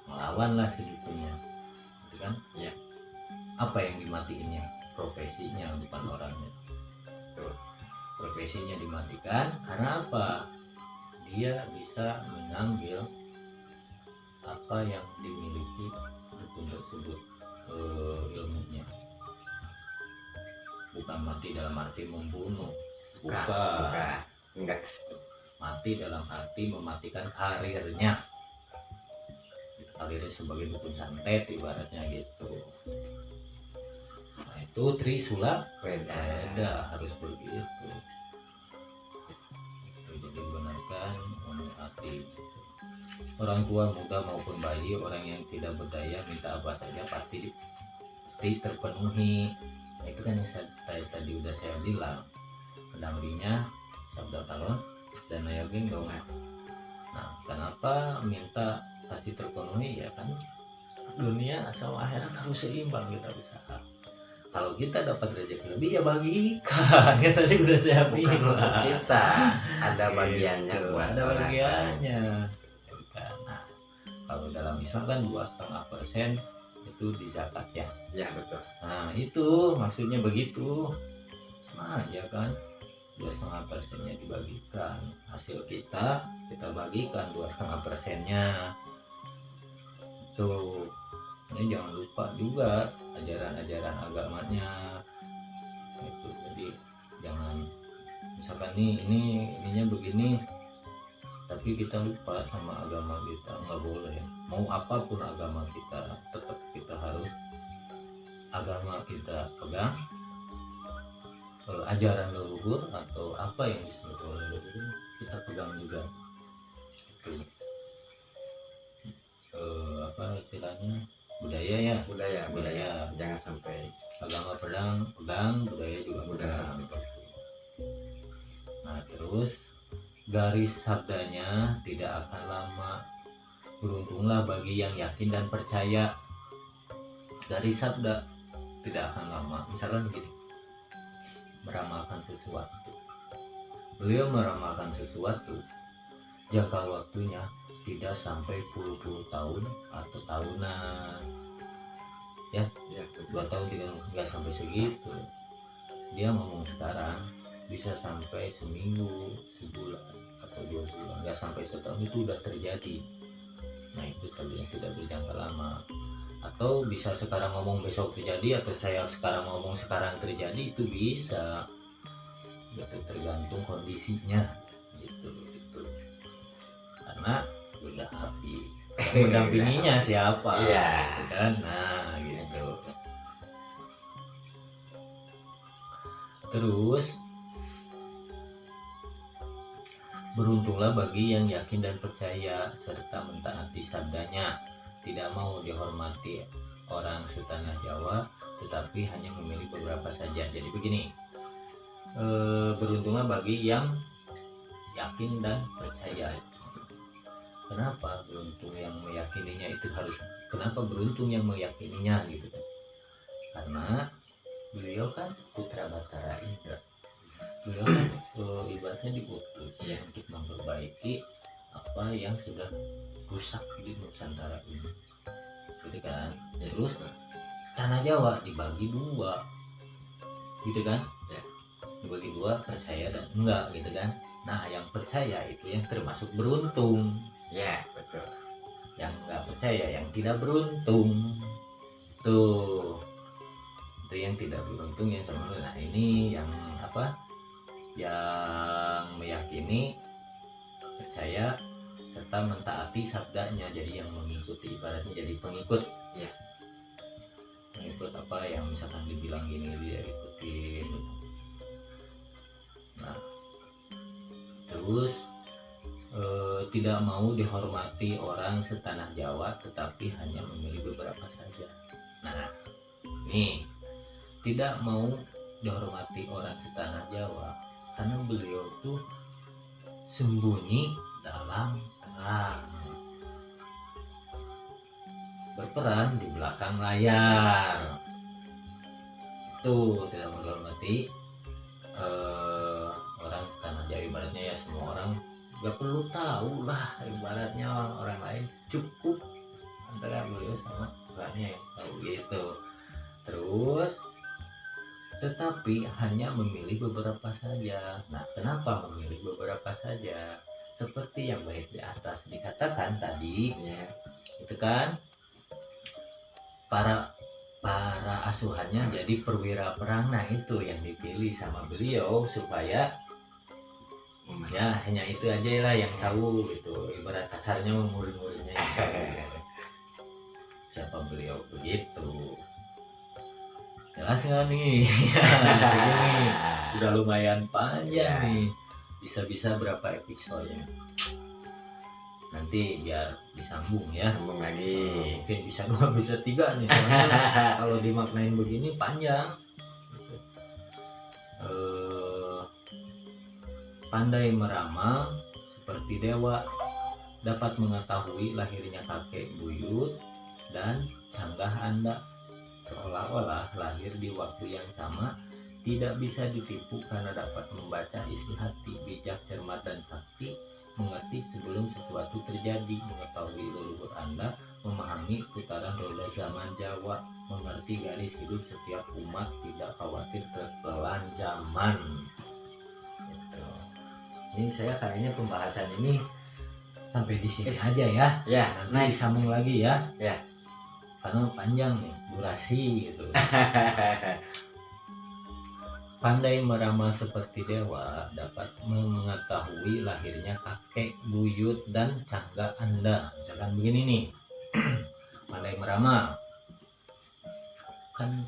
melawan lah si dukunnya gitu kan ya. Apa yang dimatiinnya? Profesinya, bukan orangnya. Tuh, profesinya dimatikan karena apa? Dia bisa mengambil apa yang dimiliki dukun tersebut, ilmunya. Bukan mati dalam arti membunuh, bukan. Enggak. Mati dalam arti mematikan karirnya, karirnya sebagai dukun santet ibaratnya gitu. Nah itu Trisula Weda harus begitu. Jadi benarkan, menaati. Orang tua, muda maupun bayi, orang yang tidak berdaya minta apa saja pasti terpenuhi. Nah, itu kan yang tadi udah saya bilang, pendampingnya sabda kalon dan Neo Genggong. Nah, kenapa minta pasti terpenuhi? Ya kan dunia sama akhirat harus seimbang kita usaha. Kalau kita dapat rezeki lebih ya bagikan. Ya tadi udah saya Bukan bilang. untuk kita, ada bagiannya Gitu, buat ada orang lain. bagiannya. Gitu kan. Nah, kalau dalam Islam kan 2,5% itu di zakat ya. Ya betul. Nah itu maksudnya begitu, sama aja kan. 2,5%-nya dibagikan, hasil kita bagikan 2,5%-nya. Tuh, ini jangan lupa juga ajaran-ajaran agamanya gitu. Jadi jangan misalkan ininya begini tapi kita lupa sama agama kita, nggak boleh. Mau apapun agama kita, tetap kita harus agama kita pegang, ajaran leluhur atau apa yang disebut oleh leluhur kita pegang juga. Itu apa istilahnya, budaya ya, Budaya. Jangan sampai agama pegang, budaya juga pegang. Nah terus garis sabdanya tidak akan lama, beruntunglah bagi yang yakin dan percaya. Garis sabda tidak akan lama, misalkan begini, meramalkan sesuatu, beliau meramalkan sesuatu jangka waktunya tidak sampai puluh-puluh tahun atau tahunan ya, 2 tahun 3 tahun, nggak sampai segitu. Dia ngomong sekarang bisa sampai seminggu, sebulan atau 2 bulan, nggak sampai setahun itu udah terjadi. Nah itu sabda yang tidak berjangka lama. Atau bisa sekarang ngomong besok terjadi, atau saya sekarang ngomong sekarang terjadi, itu bisa. Itu tergantung kondisinya gitu. Karena udah habis mendampinginya siapa, Iya. gitu kan. Nah gitu. Terus beruntunglah bagi yang yakin dan percaya serta mentaati sabdanya, tidak mau dihormati orang setanah Jawa tetapi hanya memilih beberapa saja. Jadi begini, beruntunglah bagi yang yakin dan percaya. Kenapa beruntung yang meyakininya itu harus, kenapa beruntung yang meyakininya gitu? Karena beliau kan putra Batara Indra, beliau kan ibaratnya diutus ya untuk memperbaiki apa yang sudah rusak di Nusantara ini, gitu kan. Terus tanah Jawa dibagi 2, gitu kan ya, dibagi 2, percaya dan enggak, gitu kan. Nah yang percaya itu yang termasuk beruntung ya, betul. Yang enggak percaya yang tidak beruntung tuh, itu yang tidak beruntung yang sama. Nah ini yang apa, yang meyakini, percaya serta mentaati sabdanya, jadi yang mengikuti, ibaratnya jadi pengikut ya, mengikut apa yang misalkan dibilang gini dia ikutin. Nah terus tidak mau dihormati orang setanah Jawa tetapi hanya memilih beberapa saja. Nah nih, tidak mau dihormati orang setanah Jawa karena beliau tuh sembunyi dalam terang, berperan di belakang layar. Itu tidak mau dihormati orang setanah Jawa, ibaratnya ya semua orang gak perlu tahu lah, ibaratnya orang lain cukup antara beliau sama Tuhannya yang tahu gitu. Terus tetapi hanya memilih beberapa saja. Nah kenapa memilih beberapa saja? Seperti yang baik di atas dikatakan tadi ya, itu kan, para asuhannya jadi perwira perang. Nah itu yang dipilih sama beliau supaya ya hanya itu aja lah yang tahu gitu, ibarat kasarnya murid-muridnya yang tahu siapa beliau begitu. Jelas nggak nih? Segini udah lumayan panjang nih, bisa berapa episode ya, nanti biar disambung ya, sambung lagi. mungkin bisa 2 bisa 3 nih soalnya kalau dimaknain begini panjang gitu. Pandai meramal seperti dewa, dapat mengetahui lahirnya kakek buyut dan canggah Anda, seolah-olah lahir di waktu yang sama, tidak bisa ditipu karena dapat membaca isi hati, bijak, cermat, dan sakti, mengerti sebelum sesuatu terjadi, mengetahui leluhur Anda, memahami putaran roda zaman Jawa, mengerti garis hidup setiap umat, tidak khawatir tertelan zaman. Gitu. Ini saya kayaknya pembahasan ini sampai di sini aja ya. Ya, Nanti disambung lagi ya. Ya. Karena panjang nih durasi gitu. Pandai meramal seperti dewa, dapat mengetahui lahirnya kakek buyut dan canggah Anda. Misalkan begini nih. Pandai meramal. Kan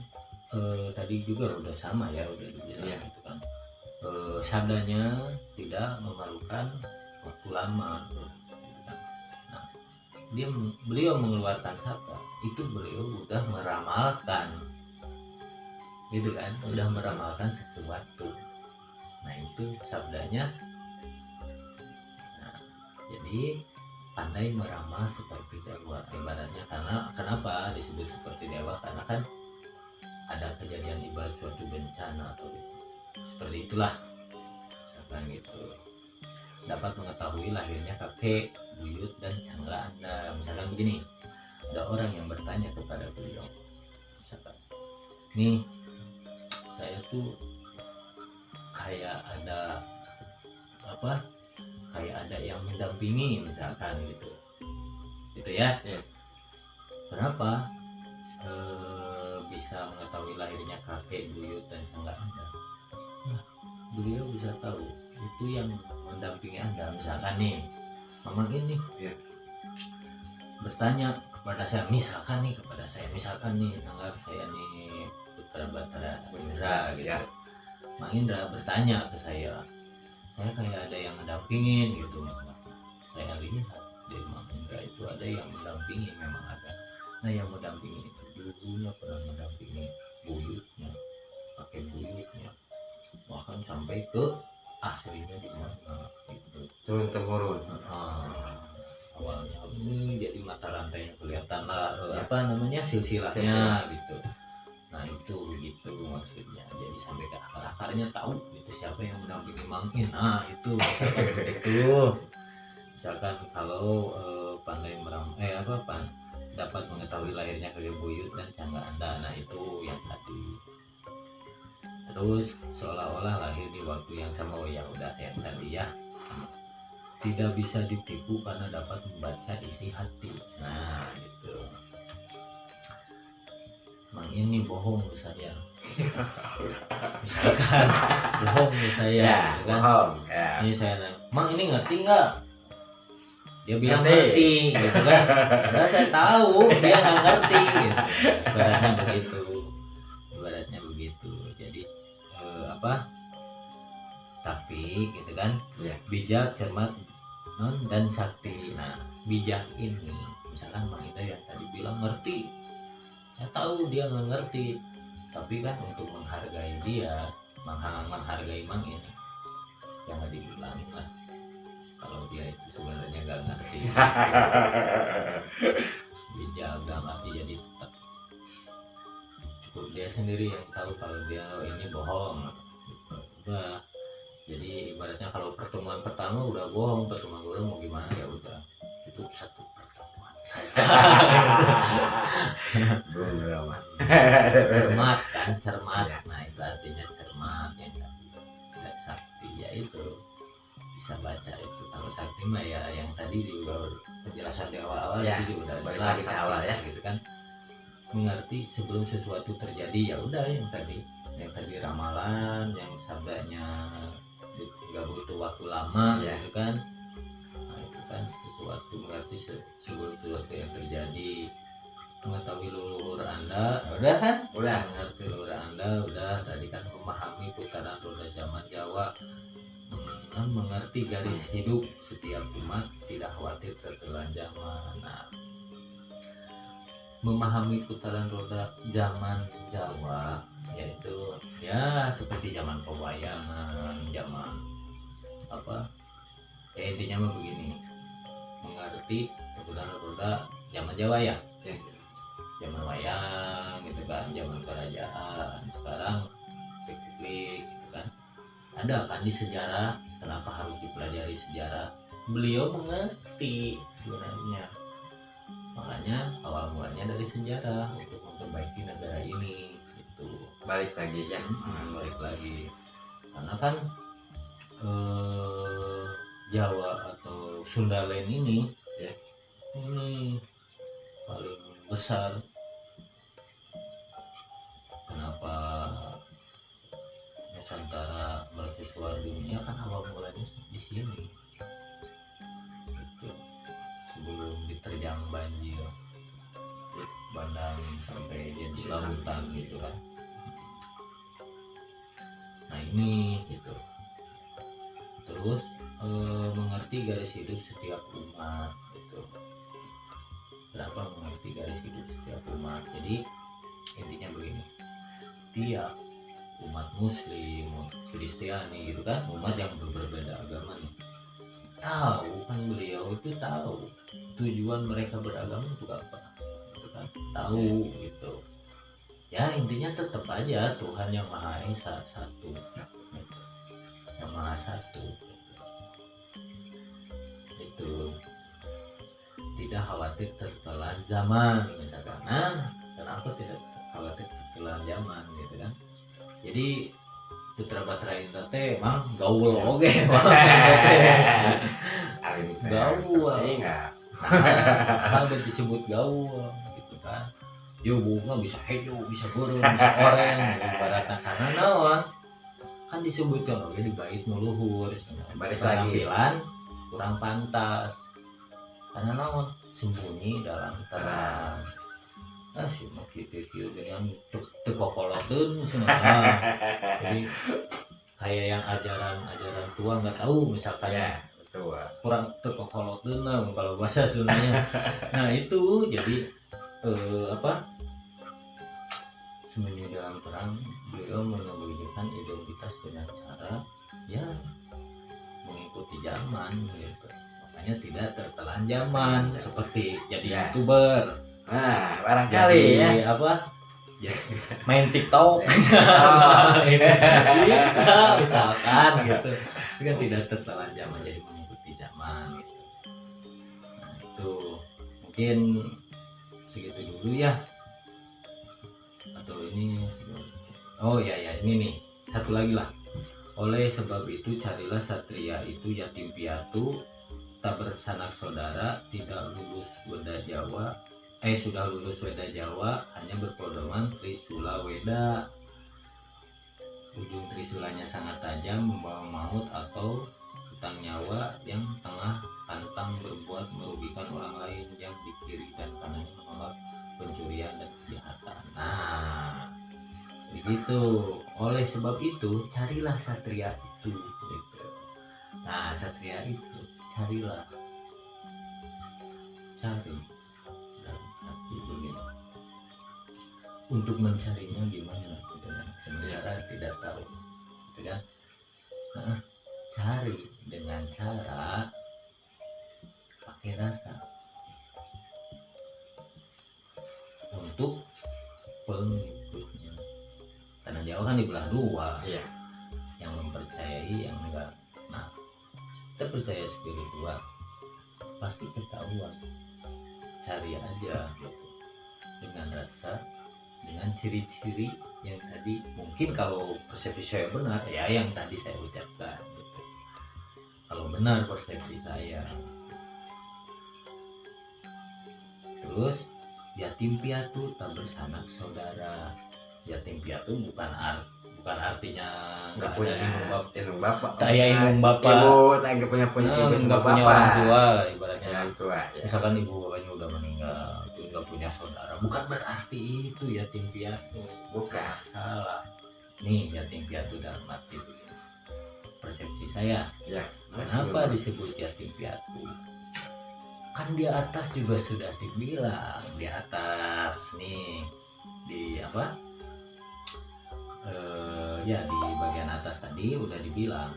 tadi juga udah sama ya, udah dibilang Iya. gitu kan. Sabdanya tidak memerlukan waktu lama. Nah, beliau mengeluarkan sabda itu, beliau udah meramalkan, gitu kan, udah meramalkan sesuatu. Nah itu sabdanya. Nah, jadi pandai meramal seperti dewa, ibaratnya. Karena kenapa disebut seperti dewa? Karena kan ada kejadian ibarat suatu bencana atau seperti itulah, misalkan gitu. Dapat mengetahui lahirnya kakek buyut dan canggah Anda. Misalkan begini, ada orang yang bertanya kepada beliau, misalkan, nih saya tuh kayak ada apa, kayak ada yang mendampingi, misalkan gitu ya. Iya. Kenapa bisa mengetahui lahirnya kakek buyut dan canggah Anda? Nah, beliau bisa tahu itu yang mendampingi Anda. Misalkan nih Mamang ini bertanya kepada saya, misalkan nih anggap saya nih Putra Batara Indra gitu. Ya. Mang Indra bertanya ke saya kayak ada yang mendampingin gitu. Saya lihat di Mang Indra itu ada yang mendampingi, memang ada. Nah yang mendampingi itu dulunya pernah mendampingi buyutnya, pakai buyutnya, bahkan sampai ke aslinya di mana gitu, Turun temurun. awalnya ini jadi mata rantainya kelihatan lah, apa namanya, silsilahnya gitu. Nah itu begitu maksudnya, jadi sampai ke akar-akarnya tahu itu siapa yang mendampingi Mang In. Nah itu misalkan begitu. Misalkan kalau pandai dapat mengetahui lahirnya kakek buyut dan canggah Anda. Nah itu yang tadi. Terus seolah-olah lahir di waktu yang sama. Oh ya udah yang tadi ya. Tidak bisa ditipu karena dapat membaca isi hati. Nah gitu. Mang ini bohong ke saya. Misalkan bohong ke saya, Ya, gitu kan? bohong. Ya. Ini saya nanya, Mang ini ngerti nggak? Dia bilang Ngerti. ngerti, gitu kan? Padahal saya tahu dia nggak ngerti, gitu. Ibaratnya begitu. Jadi apa? Tapi gitu kan? Iya. Bijak, cermat, dan sakti. Nah, bijak ini, misalkan Mang Ida yang tadi bilang ngerti, saya tahu dia nggak ngerti, tapi kan untuk menghargai dia, menghargai Mang ini, jangan dibilang lah kalau dia itu sebenarnya nggak ngerti. Bijak dalam arti jadi tetap cukup dia sendiri yang tahu kalau dia ini bohong. Udah, jadi ibaratnya kalau pertemuan pertama udah bohong, pertemuan kedua mau gimana ya udah, itu satu pertemuan saja. Cermat kan, cermat. Nah itu artinya cermat. Yang tadi tidak sakti ya itu bisa baca itu. Kalau sakti mah ya yang tadi juga penjelasan di awal-awal Ya, itu juga udah balik jelas lagi ke awal ya. gitu kan, mengerti sebelum sesuatu terjadi. Ya udah yang tadi ramalan, yang sabdanya nggak butuh waktu lama Ya. gitu kan. Nah itu kan sesuatu, mengerti sebelum sesuatu yang terjadi, mengetahui leluhur Anda. Udah kan? Udah. Mengerti leluhur Anda, udah tadi kan, memahami putaran roda zaman Jawa, mengerti garis hidup setiap umat, tidak khawatir tertelan zaman. Nah, memahami putaran roda zaman Jawa yaitu ya seperti zaman pewayangan, zaman apa, intinya mah begini, mengerti mengerti roda zaman Jawa ya, Ya. zaman wayang gitu kan, zaman kerajaan. Sekarang klik gitu kan, ada kan di sejarah. Kenapa harus dipelajari sejarah? Beliau mengerti sebenarnya, makanya awal mulanya dari sejarah untuk memperbaiki negara ini gitu. Balik lagi ya. Balik lagi karena kan Jawa atau Sundaland ini Ya. ini paling besar. Kenapa Nusantara mercusuar dunia? Kan awal mulanya di sini gitu. Sebelum diterjang banjir bandang sampai jadi lautan gitu kan. Nah ini gitu. Terus mengerti garis hidup setiap umat gitu. Kenapa mengerti garis hidup setiap umat? Jadi intinya begini, tiap umat Muslim, Kristiani gitu kan, umat yang berbeda agama nih, tahu kan, beliau itu tahu tujuan mereka beragama untuk apa gitu kan, tahu gitu. Ya intinya tetap aja Tuhan yang Maha Esa satu, yang Maha Satu itu. Tidak khawatir tertelan zaman misalkan. Nah, kenapa tidak khawatir tertelan zaman gitu kan? Jadi Putra Batra Indah teh emang gaul oge. Gaul. Nah, disebut gaul gitu kan. Yo bunga bisa hijau, bisa biru, bisa oranye, ibaratnya karena naon? Kan disebutkan oke di bait nuluhur, Balik penampilan kurang pantas. Karena naon? Sembunyi dalam terang. Sih mah kieu dengan tekokoloteun sebenarnya. Jadi kayak yang ajaran tua nggak tahu misalkan Ya, betul. kurang tekokoloteun lah kalau bahasa Sundanya. Nah itu jadi sembunyi dalam terang. Beliau menunjukkan identitas dengan cara ya mengikuti zaman gitu. Makanya tidak tertelan zaman seperti jadi YouTuber. Nah, barangkali jadi, ya. Main TikTok. Bisa misalkan gitu. Itu kan tidak tertelan zaman, jadi mengikuti zaman gitu. Nah, itu mungkin segitu dulu ya. Atau ini oh ya ini nih satu lagi lah. Oleh sebab itu carilah satria itu yatim piatu, tak bersanak saudara, tidak lulus Weda Jawa, sudah lulus Weda Jawa, hanya berpedoman Trisula Weda. Ujung trisulanya sangat tajam, membawa maut atau hutang nyawa yang tengah pantang berbuat merugikan orang lain, yang di kiri dan kanannya menolak pencurian dan kejahatan. Nah, begitu. Oleh sebab itu carilah satria itu gitu. Nah, satria itu cari dalam hati begini. Untuk mencarinya gimana gitu kan? Sementara tidak tahu gitu kan. Nah, cari dengan cara pakai rasa untuk pengikutnya. Karena Jawa kan dibelah dua, Iya. yang mempercayai, yang enggak. Nah, kita percaya spiritual pasti ketahuan. Cari aja gitu dengan rasa, dengan ciri-ciri yang tadi. Mungkin kalau persepsi saya benar ya yang tadi saya ucapkan gitu. Kalau benar persepsi saya. Terus yatim piatu tak bersanak saudara. Yatim piatu bukan artinya Nggak punya indung bapak. kayak indung bapak. Ibu nggak punya ibu sama Nggak punya bapak. orang tua lah ibaratnya. Orang tua. Ya. Misalkan ibu bapaknya udah meninggal, terus nggak punya saudara. Bukan berarti itu yatim piatu. Bukan. Salah. Nih yatim piatu dalam arti begini. Persepsi saya. Ya. Kenapa disebut yatim piatu? Kan di atas juga sudah dibilang, di atas nih di apa? Ya di bagian atas tadi udah dibilang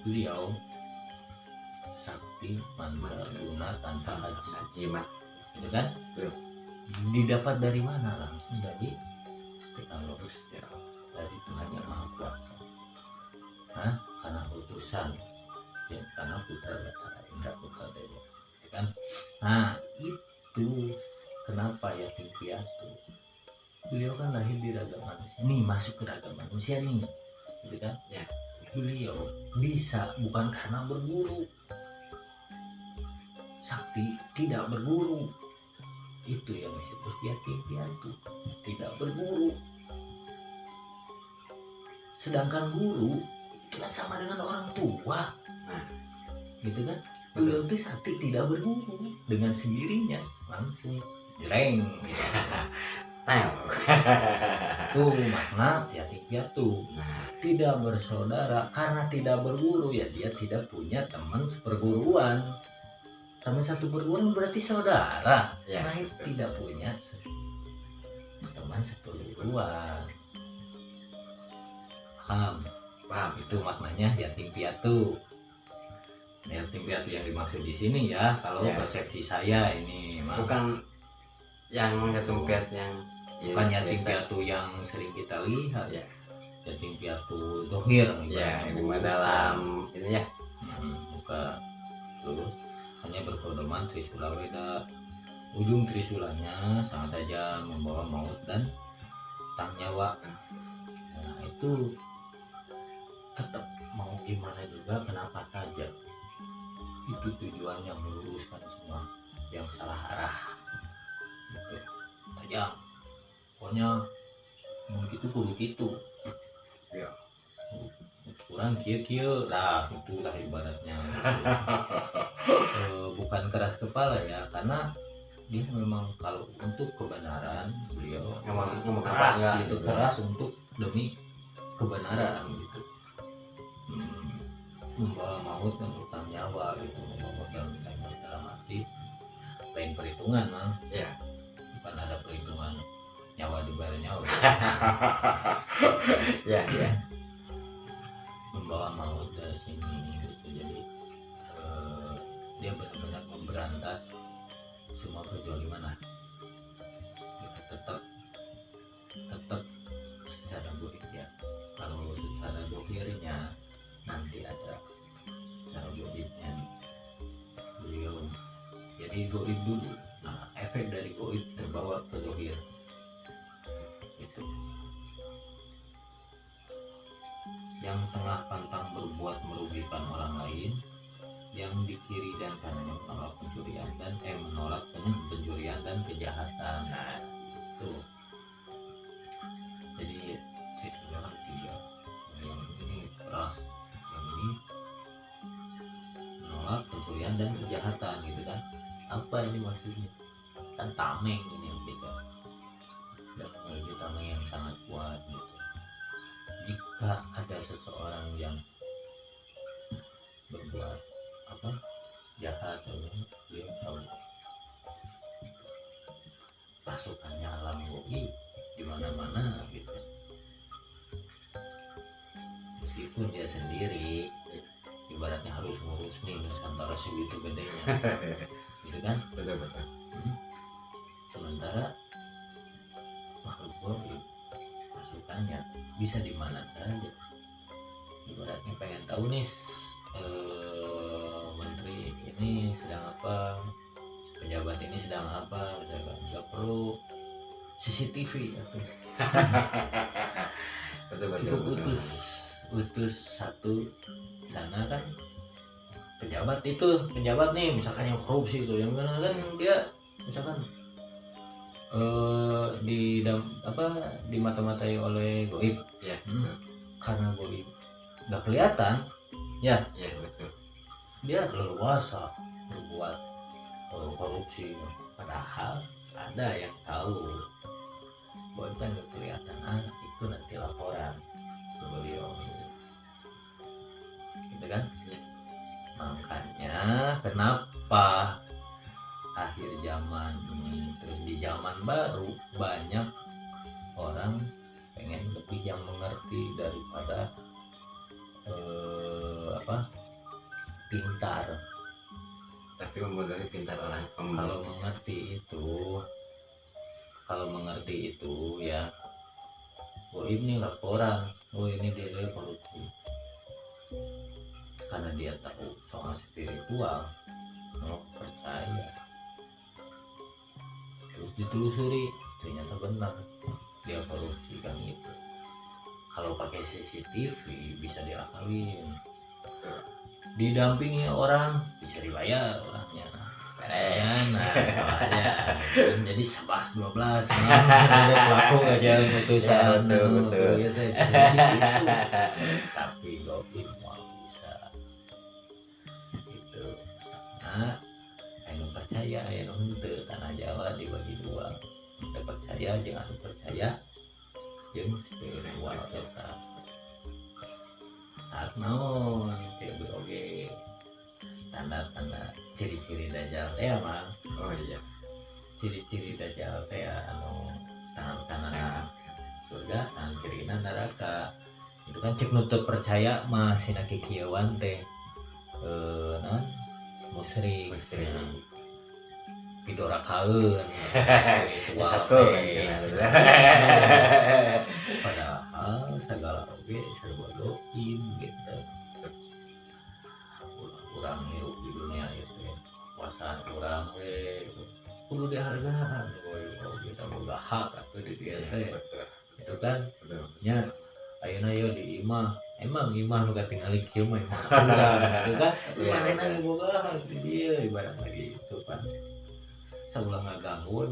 beliau sakti mandraguna tanpa haji, jimat gitu kan? Betul. Didapat dari mana? Langsung dari Allah, dari Tuhan yang Maha Kuasa. Karena utusan, ya, karena putra Batara Indra putra Dewa, gitu kan? Nah itu kenapa yatim piatu? Beliau kan lahir di raga manusia, nih masuk ke raga manusia nih, gitu kan? Ya. Beliau bisa bukan karena berguru. Sakti tidak berguru, itu yang disebut yatim piatu, tidak berguru. Sedangkan guru itu kan sama dengan orang tua, gitu kan? Beliau itu sakti tidak berguru, dengan sendirinya langsung jreng. Tuh makna yatim piatu. Tidak bersaudara karena tidak berguru, ya dia tidak punya teman seperguruan. Teman satu perguruan berarti saudara. Ya, nah itu tidak punya teman seperguruan. Paham itu maknanya yatim piatu. Yatim piatu yang dimaksud di sini ya, kalau Ya. persepsi saya ini bukan yang yatim piatu yang bukan yatim biasa. piatu yang sering kita lihat Ya. yatim piatu dohir Ya, ibaratnya. ini mah dalam ini ya. Bukan. Terus hanya berpedoman Trisula Weda. Ujung Trisulanya sangat tajam, membawa maut dan tang nyawa. Nah itu tetap mau gimana juga kenapa tajam, itu tujuannya meluruskan semua yang salah arah gitu. Tajam pokoknya begitu kudu gitu Ya. kurang kia lah, itulah ibaratnya. Bukan keras kepala ya, karena dia memang kalau untuk kebenaran beliau Emang keras enggak, itu gitu. keras untuk demi kebenaran gitu. Membawa maut dan utang nyawa gitu, membawa dalam arti lain perhitungan mah Ya. bukan ada perhitungan nyawa dibayar nyawa. Ya, ya. Membawa maut dari sini gitu. Jadi dia benar-benar memberantas semua kezaliman lah. Tetap secara goib ya. Kalau secara dohirnya nanti ada secara goibnya nih. Beliau jadi goib dulu. Nah efek dari goib terbawa ke dohir. Itu. Yang tengah pantang berbuat merugikan orang lain, yang di kiri dan kanannya menolak pencurian dan kejahatan. Nah itu jadi ceritanya kan tiga, yang ini keras, yang ini menolak pencurian dan kejahatan gitu kan. Apa ini maksudnya? Kan tameng ini yang beda, dan memiliki tameng yang sangat kuat gitu. Jika ada seseorang yang berbuat jahat, dia tahu pasukannya alam goib di mana-mana gitu. Meskipun dia sendiri ibaratnya harus ngurus nih Nusantara segitu gedenya gitu kan. Betul. Sementara makhluk goib pasukannya bisa di mana saja. Ibaratnya pengen tahu nih menteri ini sedang apa, pejabat ini sedang apa, nggak perlu CCTV atau cukup utus satu sana kan pejabat nih misalkan yang korupsi itu yang mana kan dia misalkan di mata-matai oleh goib Ya. karena goib nggak kelihatan ya, Ya, betul. dia leluasa berbuat korupsi, padahal ada yang tahu bahwa kan nggak kelihatan. Itu nanti laporan ke beliau gitu kan. Ya. Makanya kenapa akhir zaman ini terus di zaman baru banyak orang pengen lebih yang mengerti daripada pintar tapi membodohi pintar orang. Kalau mengerti itu ya, oh ini laporan, oh ini dia korupsi, karena dia tahu soal spiritual, oh percaya, terus ditelusuri ternyata benar dia korupsi kan gitu. Kalau pakai CCTV bisa diakalin, didampingi orang bisa dibayar orangnya. Ya, nah soalnya jadi 11-12 pelaku aja putusan betul. Ya, bisa jadi gitu. Tapi goblok mau bisa gitu. Nah anu percaya anu henteu, tanah Jawa dibagi dua, kita percaya jeung anu percaya jeung spiritual eta. Tak naon teu oge tanda-tanda ciri-ciri dajjal teh mah. Oh iya, Ciri-ciri dajjal teh anu tangan kanan surga, tangan kirina neraka. Itu kan cek nu teu percaya mah sina kikieuan teh naon musyrik. Pidorakaeun padahal segala oge serba doim gitu. Urang hirup di dunia itu kuasaan urang we kudu dihargaan kita boga hak atuh di dieu teh itu kan nya ayeuna yo di imah emang imah nu katingali kieu mah imah urang itu kan manehna boga hak di dieu ibarat lagi itu kan saulah ngaganggu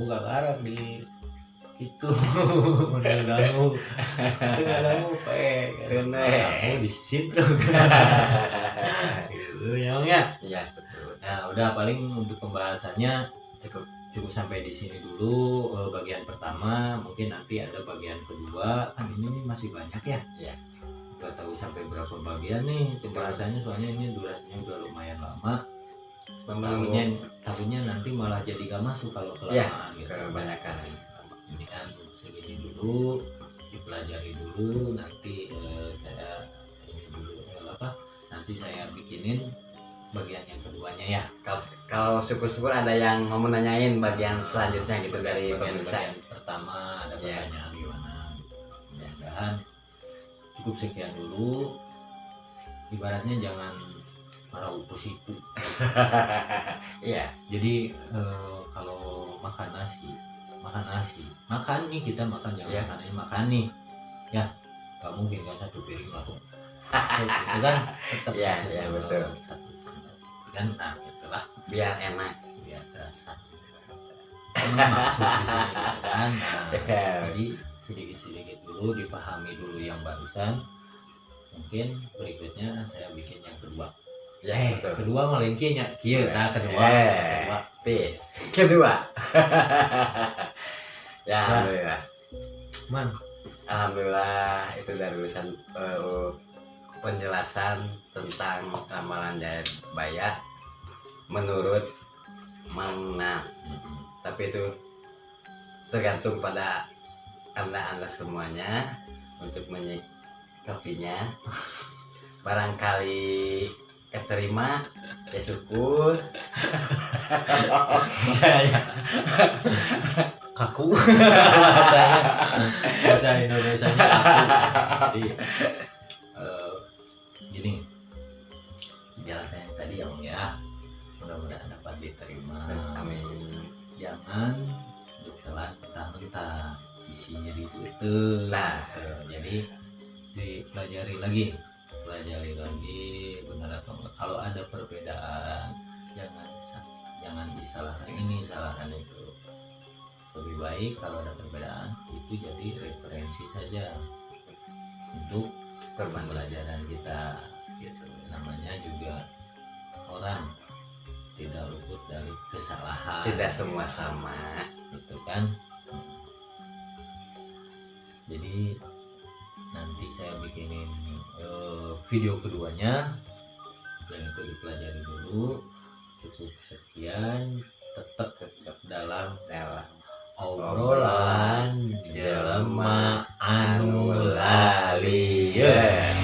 gagarang di gitu ngaganggu itu ngaganggu pe ngaganggu di situ gitu ya Bang ya. Iya betul. Nah udah paling untuk pembahasannya cukup sampai di sini dulu bagian pertama. Mungkin nanti ada bagian kedua, kan ini masih banyak ya. Iya. Gak tahu sampai berapa bagian nih pembahasannya, soalnya ini durasinya udah lumayan lama. Takutnya nanti malah jadi gak masuk kalau kelamaan gitu. Kebanyakan. Ini kan segini dulu, dipelajari dulu, nanti saya ini dulu nanti saya bikinin bagian yang keduanya ya. Kalau syukur-syukur ada yang mau nanyain bagian selanjutnya gitu dari pemirsa. Bagian pertama ada pertanyaan gimana gitu. Mudah-mudahan cukup sekian dulu. Ibaratnya jangan marah upusiku. Iya. Jadi kalau makan nasi makan nih, kita makan jangan makan nih ya, gak mungkin kan satu piring langsung itu kan tetap betul. Satu kan, nah itulah biar enak, biar terasa masuk di sini gitu kan. Nah, jadi sedikit dulu dipahami dulu yang barusan, mungkin berikutnya saya bikin yang kedua. Betul. Kedua malah nya kieu tah kedua. Ya alhamdulillah. Man, alhamdulillah itu dari urusan penjelasan tentang ramalan Jayabaya menurut Mang. Tapi itu tergantung pada anda semuanya untuk menyikapinya. Barangkali keterima ya syukur. saya kaku bahasa Indonesianya kaku. Jadi gini jelasan yang tadi ya Bang ya, mudah-mudahan dapat diterima. Amin. Jangan ditelan mentah-mentah, isinya itu lah. Jadi dipelajari lagi benar atau enggak. Kalau ada perbedaan jangan disalahkan ini salahkan itu. Lebih baik kalau ada perbedaan itu jadi referensi saja untuk pembelajaran kita gitu. Namanya juga orang tidak luput dari kesalahan, tidak semua sama gitu kan. Jadi nanti saya bikinin video keduanya yang itu dipelajari dulu. Cukup sekian, tetap dalam obrolan jelema anu lalieun.